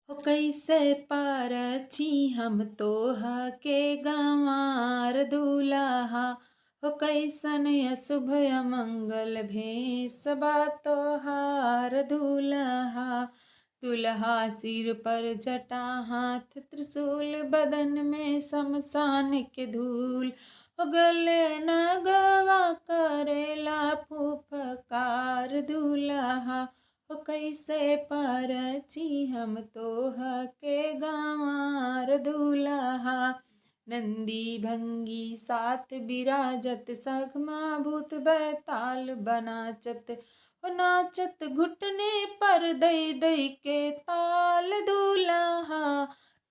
हो कैसे परची हम तोहा के गंवार दूल्हा। हो कैसन अशुभ अमंगल भेष बा तोहार दूल्हा। दुल्हा सिर पर जटा हाथ त्रिशूल बदन में शमशान के धूल। हो गले नगवा करेला फुफकार दूल्हा। हो कैसे परची हम तोहा के गंवार दूल्हा। नंदी भंगी साथ बिराजत सगमा भूत बैताल बनाचत। हो नाचत घुटने पर दई दई के ताल दूल्हा।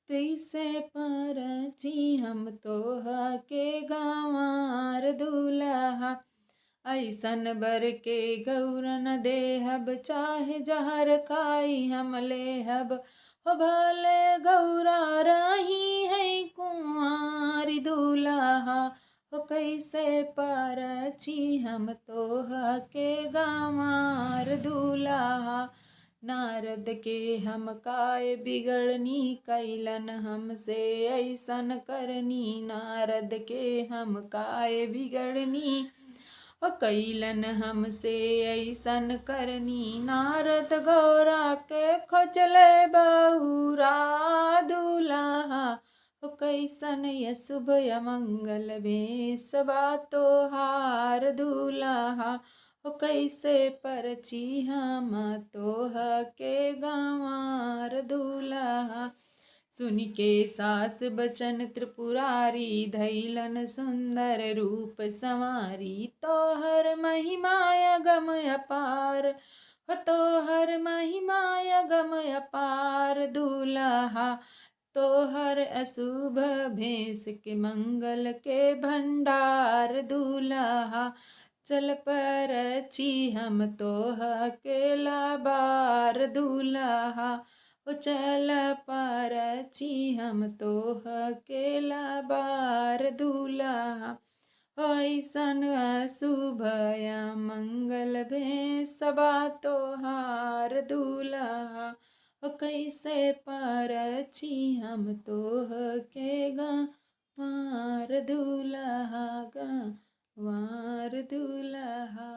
तैसे परची हम तोहा के गंवार दूल्हा। ऐसन बर के गौरन देहब चाहे जहर खाई हम लेहब। हो भले गौरा रही है कुंवारी दूल्हा। हो कैसे परची हम तोहा के गंवार दूल्हा। नारद के हम काय बिगड़नी कैलन हमसे ऐसन करनी। नारद के हम काय बिगड़नी हो कैलन हमसे ऐसन करनी। नारद गौरा के खोजले बहुरा दूल्हा। हो कैसन अशुभ अमंगल भेष बा तोहार दूल्हा। हो कैसे परची हम तोहा के गंवार दूल्हा। सुन के सास बचन त्रिपुरारी धैलन सुंदर रूप संवारी। तोहर महिमा अगम अपार हो तोहर महिमा अगम अपार दूल्हा। तोहर अशुभ भेष के मंगल के भंडार दूल्हा। चल परची हम तोहा के लाबार दूल्हा। ओ चल परची हम तोहा के लाबार दूल्हा। ऐसन अशुभ मंगल भेष बा तोहार दूल्हा। ओ कैसे परची हम तोहा के गंवार दूल्हा गंवार दूल्हा।